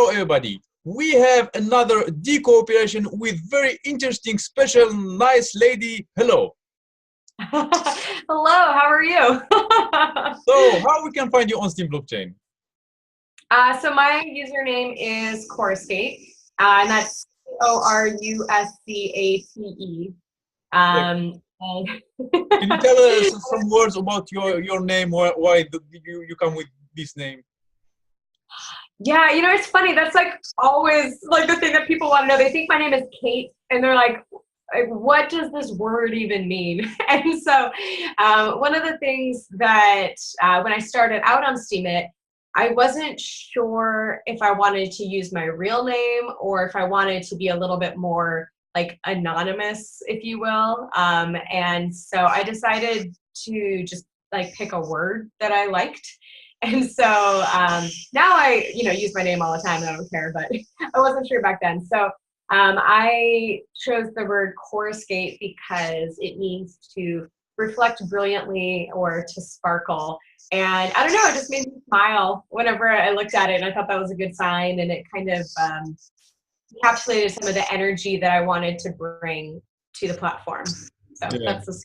Hello everybody, we have another DCooperation with very interesting, special, nice lady. Hello. Hello, how are you? So, how we can find you on Steem blockchain? So my username is Coruscate, and that's Couruscate. And Can you tell us some words about your name? Why you come with this name? yeah, you know, it's funny. That's like always like the thing that people want to know. They think my name is Kate, and they're like, what does this word even mean? And so one of the things that when I started out on Steemit, I wasn't sure if I wanted to use my real name or if I wanted to be a little bit more like anonymous, if you will. And so I decided to just like pick a word that I liked. And so now I, use my name all the time and I don't care, but I wasn't sure back then. So I chose the word coruscate because it means to reflect brilliantly or to sparkle. And I don't know, it just made me smile whenever I looked at it, and I thought that was a good sign, and it kind of encapsulated some of the energy that I wanted to bring to the platform. So that's the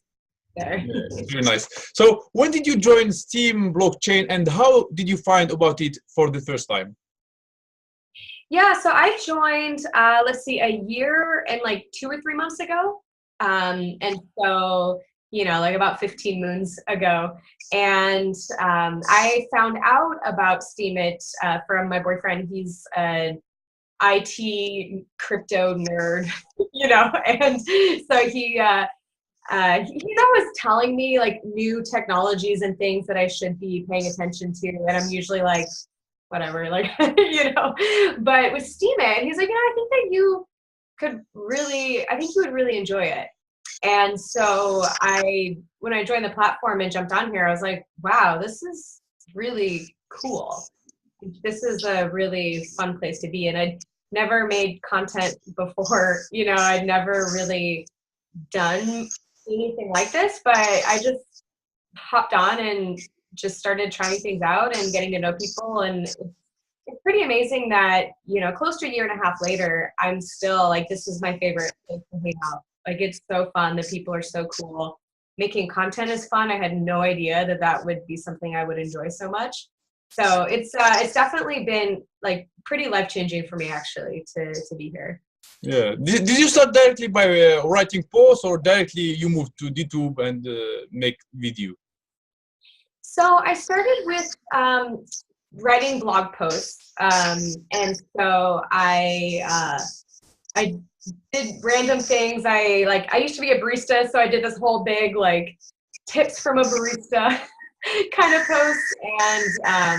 there. Yeah, it's very nice. So when did you join Steem blockchain and how did you find about it for the first time? Yeah, so I joined, let's see, a year and like 2 or 3 months ago. And so, like about 15 moons ago. And I found out about Steemit from my boyfriend. He's an IT crypto nerd, and so he was telling me like new technologies and things that I should be paying attention to. And I'm usually like, whatever, like, but with Steemit, he's like, I think that you would really enjoy it. And so when I joined the platform and jumped on here, I was like, wow, this is really cool. This is a really fun place to be. And I'd never made content before, I'd never really done anything like this, but I just hopped on and just started trying things out and getting to know people. And it's pretty amazing that, close to a year and a half later, I'm still like, this is my favorite place to hang out. Like, it's so fun. The people are so cool. Making content is fun. I had no idea that that would be something I would enjoy so much. So it's definitely been like pretty life-changing for me actually to be here. Yeah. Did you start directly by writing posts or directly you moved to Dtube and make video? So I started with writing blog posts, and so I did random things. I used to be a barista, so I did this whole big like tips from a barista kind of post, and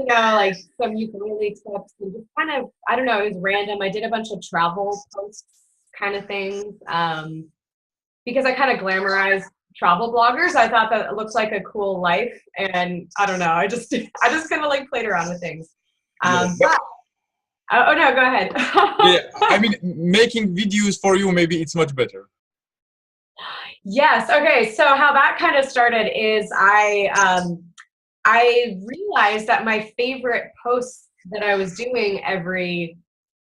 like some ukulele tips and just kind of, I don't know, it was random. I did a bunch of travel posts kind of things because I kind of glamorized travel bloggers. I thought that it looks like a cool life, and I don't know, I just kind of like played around with things. But oh no, go ahead. Yeah, I mean, making videos for you, maybe it's much better. Yes. Okay. So how that kind of started is I realized that my favorite posts that I was doing every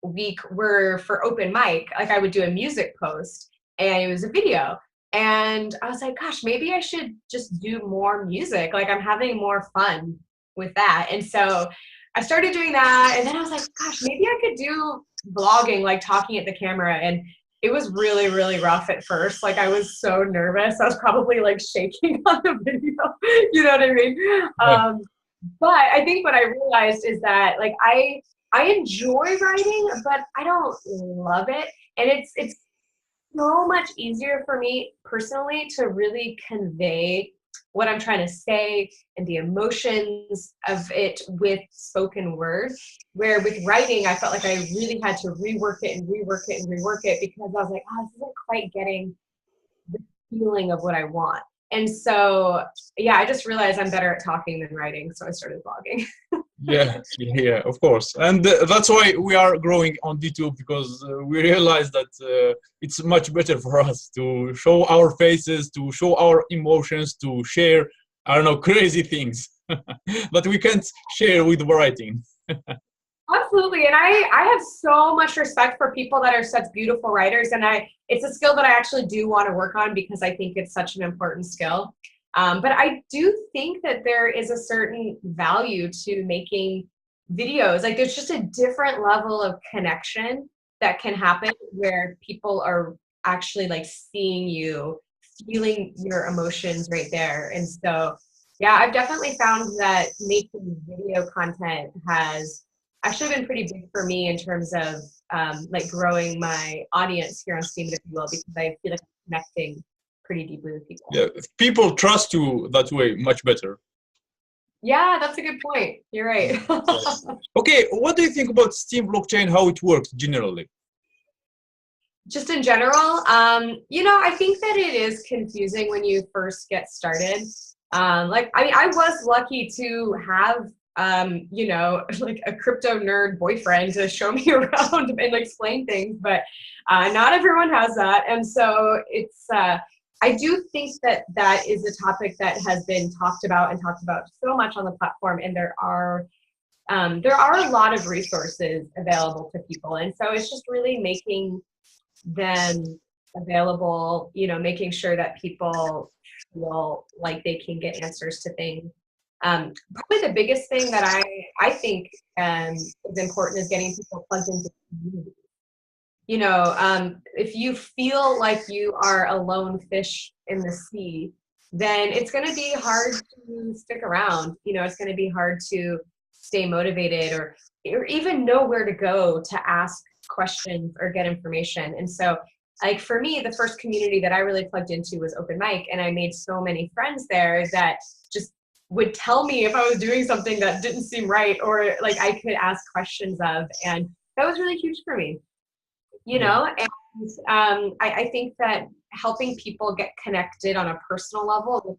week were for open mic. Like I would do a music post and it was a video. And I was like, gosh, maybe I should just do more music. Like I'm having more fun with that. And so I started doing that. And then I was like, gosh, maybe I could do vlogging, like talking at the camera. And it was really, really rough at first. Like I was so nervous. I was probably like shaking on the video. You know what I mean? Yeah. But I think what I realized is that like I enjoy writing, but I don't love it. And it's so much easier for me personally to really convey what I'm trying to say and the emotions of it with spoken word, where with writing, I felt like I really had to rework it and rework it and rework it because I was like, oh, this isn't quite getting the feeling of what I want. And so, yeah, I just realized I'm better at talking than writing, so I started blogging. Yeah, of course. And that's why we are growing on Dtube, because we realize that it's much better for us to show our faces, to show our emotions, to share, I don't know, crazy things that we can't share with writing. absolutely. And I have so much respect for people that are such beautiful writers. And it's a skill that I actually do want to work on because I think it's such an important skill. But I do think that there is a certain value to making videos. Like there's just a different level of connection that can happen where people are actually like seeing you, feeling your emotions right there. And so, yeah, I've definitely found that making video content has actually been pretty big for me in terms of like growing my audience here on Steem, if you will, because I feel like I'm connecting pretty deeply with people. Yeah, people trust you that way much better. Yeah, that's a good point. You're right. Okay, what do you think about Steem blockchain, how it works generally? Just in general, you know, I think that it is confusing when you first get started. Like, I mean, I was lucky to have, you know, like a crypto nerd boyfriend to show me around and explain things, but not everyone has that. And so it's, I do think that that is a topic that has been talked about so much on the platform, and there are a lot of resources available to people. And so it's just really making them available, you know, making sure that people feel like they can get answers to things. Probably the biggest thing that I think is important is getting people plugged into community. You know, if you feel like you are a lone fish in the sea, then it's going to be hard to stick around. You know, it's going to be hard to stay motivated or even know where to go to ask questions or get information. And so, like for me, the first community that I really plugged into was Open Mic, and I made so many friends there that just would tell me if I was doing something that didn't seem right, or like I could ask questions of, and that was really huge for me. You know, and I think that helping people get connected on a personal level with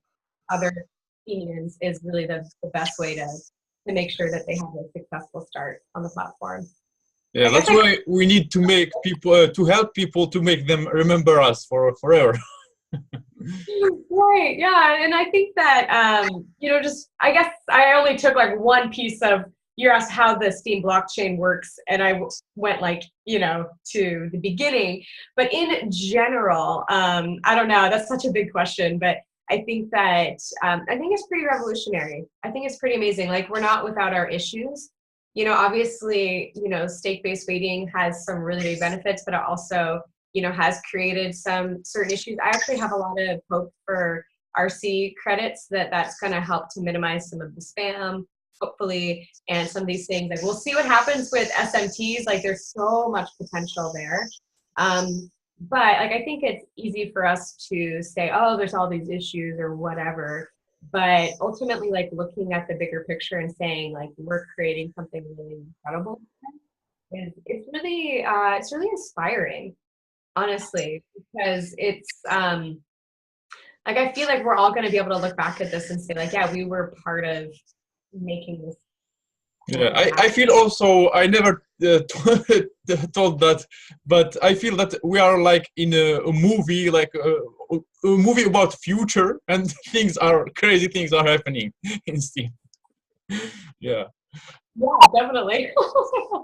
other steemians is really the best way to make sure that they have a successful start on the platform. Yeah, that's why we need to make people, to help people, to make them remember us for forever. Right, yeah, and I think that, you know, just, I guess I only took like one piece of, you asked how the Steem blockchain works, and I went like, you know, to the beginning. But in general, I don't know, that's such a big question, but I think that, I think it's pretty revolutionary. I think it's pretty amazing. Like, we're not without our issues. You know, obviously, you know, stake-based weighting has some really big benefits, but it also, you know, has created some certain issues. I actually have a lot of hope for RC credits that's going to help to minimize some of the spam, hopefully, and some of these things. Like, we'll see what happens with SMTs. Like, there's so much potential there. But like, I think it's easy for us to say, oh, there's all these issues or whatever. But ultimately, like, looking at the bigger picture and saying, like, we're creating something really incredible, it's really inspiring, honestly, because it's like, I feel like we're all going to be able to look back at this and say, like, yeah, we were part of making this. Yeah, I feel also, I never told that, but I feel that we are like in a movie, like a movie about future, and crazy things are happening in Steem. Yeah. Yeah, definitely.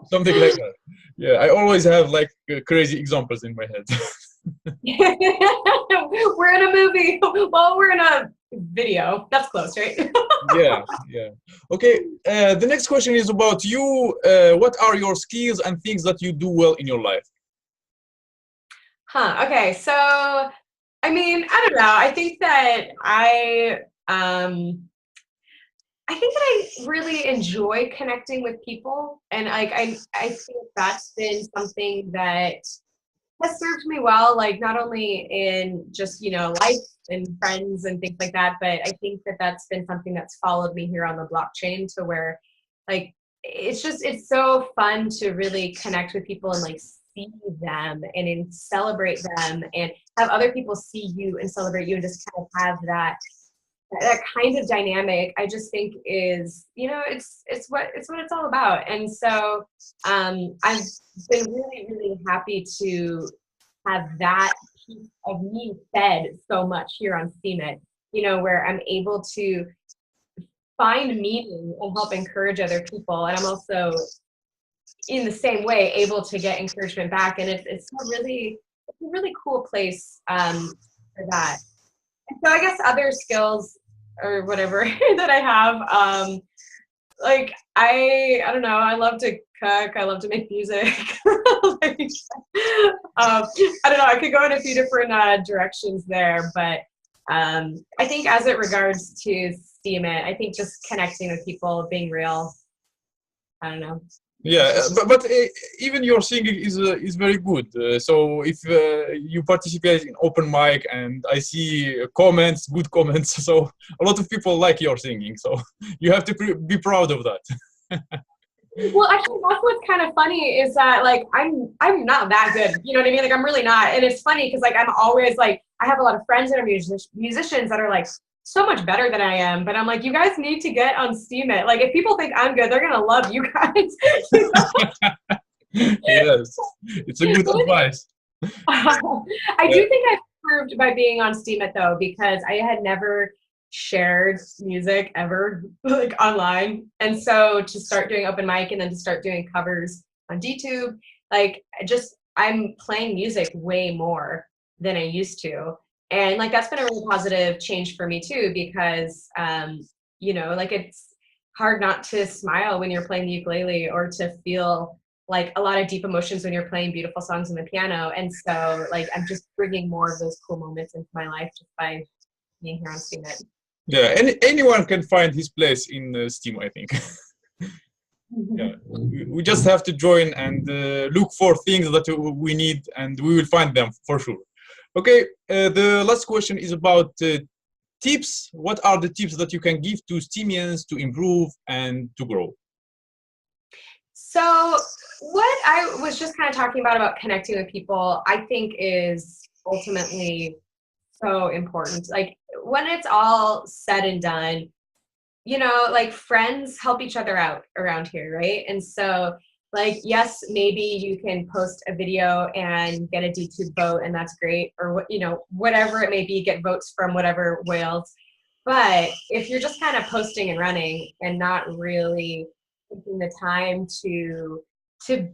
Something like that. Yeah, I always have like crazy examples in my head. We're in a movie. Well, we're in a video. That's close, right? Yeah, yeah. Okay, the next question is about you. What are your skills and things that you do well in your life? Okay, so, I mean, I don't know. I think that I really enjoy connecting with people, and like I think that's been something that has served me well, like not only in just, you know, life and friends and things like that, but I think that that's been something that's followed me here on the blockchain, to where like it's so fun to really connect with people and like see them and celebrate them and have other people see you and celebrate you, and just kind of have that kind of dynamic. I just think is, you know, it's what it's all about. And so I've been really, really happy to have that piece of me fed so much here on Steemit, you know, where I'm able to find meaning and help encourage other people. And I'm also in the same way able to get encouragement back, and it's a really cool place for that. And so I guess other skills or whatever that I have, like I don't know, I love to cook, I love to make music. Like, I don't know, I could go in a few different directions there, but I think as it regards to steam it, I think just connecting with people, being real, I don't know. Yeah, but even your singing is very good. So if you participate in open mic and I see comments, good comments, so a lot of people like your singing. So you have to be proud of that. Well, actually, that's what's kind of funny is that like I'm not that good. You know what I mean? Like I'm really not, and it's funny because like I'm always like I have a lot of friends that are musicians that are like so much better than I am, but I'm like, you guys need to get on Steam It. Like if people think I'm good, they're gonna love you guys. You know? Yes, it's a good advice. I do think I've improved by being on Steam It though, because I had never shared music ever like online, and so to start doing open mic and then to start doing covers on Dtube, like I'm playing music way more than I used to. And like that's been a really positive change for me too, because you know, like it's hard not to smile when you're playing the ukulele or to feel like a lot of deep emotions when you're playing beautiful songs on the piano. And so like I'm just bringing more of those cool moments into my life just by being here on Steam It. Yeah, anyone can find his place in Steam, I think. Yeah, we just have to join and look for things that we need, and we will find them for sure. Okay, the last question is about tips. What are the tips that you can give to steemians to improve and to grow? So what I was just kind of talking about connecting with people, I think is ultimately so important. Like when it's all said and done, you know, like friends help each other out around here, right? And so like, yes, maybe you can post a video and get a Dtube vote and that's great, or you know, whatever it may be, get votes from whatever whales. But if you're just kind of posting and running and not really taking the time to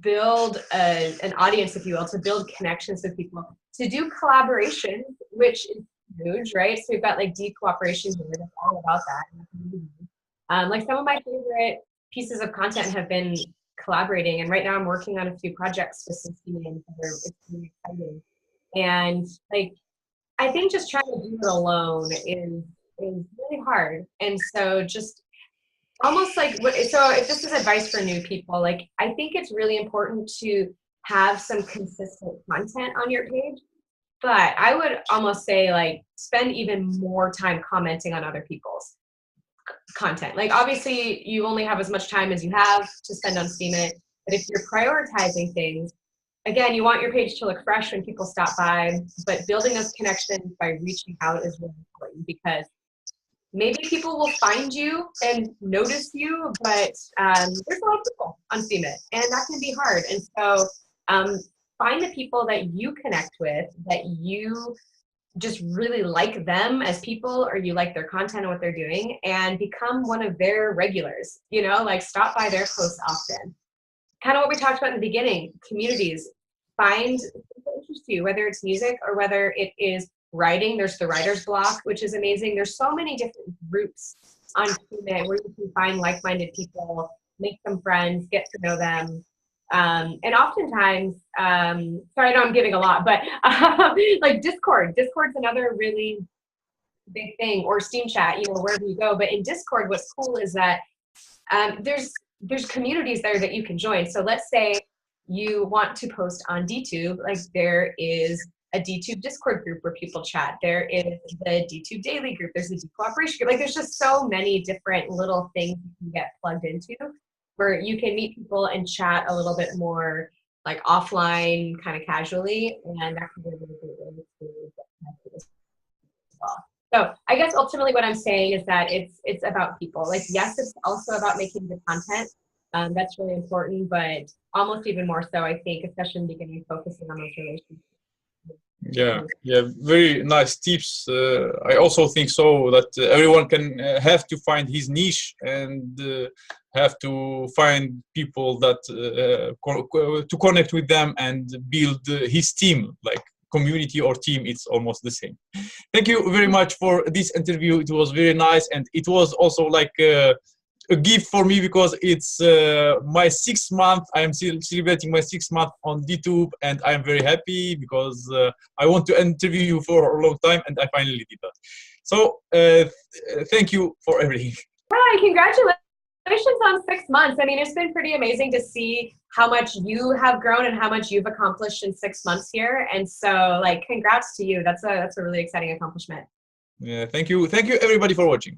build an audience, if you will, to build connections with people, to do collaborations, which is huge, right? So we've got like DCooperation here, that's all about that. Like some of my favorite pieces of content have been collaborating, and right now I'm working on a few projects with some steemians that are really exciting. And like I think just trying to do it alone is really hard. And so just almost like so if this is advice for new people, like I think it's really important to have some consistent content on your page, but I would almost say like spend even more time commenting on other people's content. Like obviously you only have as much time as you have to spend on Steam It, but if you're prioritizing things, again, you want your page to look fresh when people stop by, but building those connections by reaching out is really important, because maybe people will find you and notice you, but there's a lot of people on Steam It, and that can be hard. And so find the people that you connect with, that you just really like them as people, or you like their content and what they're doing, and become one of their regulars, you know, like stop by their posts often. Kind of what we talked about in the beginning, communities. Find what interests you, whether it's music or whether it is writing. There's the writer's block, which is amazing. There's so many different groups on Steam It where you can find like-minded people, make some friends, get to know them. And oftentimes, sorry, I know I'm giving a lot, but like Discord's another really big thing, or Steam Chat, you know, wherever you go. But in Discord, what's cool is that there's communities there that you can join. So let's say you want to post on Dtube, like there is a Dtube Discord group where people chat. There is the Dtube Daily group. There's the DCooperation group. Like there's just so many different little things you can get plugged into, where you can meet people and chat a little bit more like offline, kind of casually, and that can be a really great way to get connected as well. So I guess ultimately what I'm saying is that it's about people. Like yes, it's also about making the content. That's really important, but almost even more so, I think, especially in the beginning, focusing on those relationships. Yeah, very nice tips. I also think so that everyone can have to find his niche and have to find people that to connect with them and build his team, like community or team. It's almost the same. Thank you very much for this interview. It was very nice, and it was also like a gift for me because it's my 6th month. I am celebrating my 6th month on Dtube, and I'm very happy because I want to interview you for a long time, and I finally did that. So thank you for everything. Hi, congratulations on 6 months. I mean, it's been pretty amazing to see how much you have grown and how much you've accomplished in 6 months here. And so, like, congrats to you. That's a really exciting accomplishment. Yeah, thank you everybody for watching.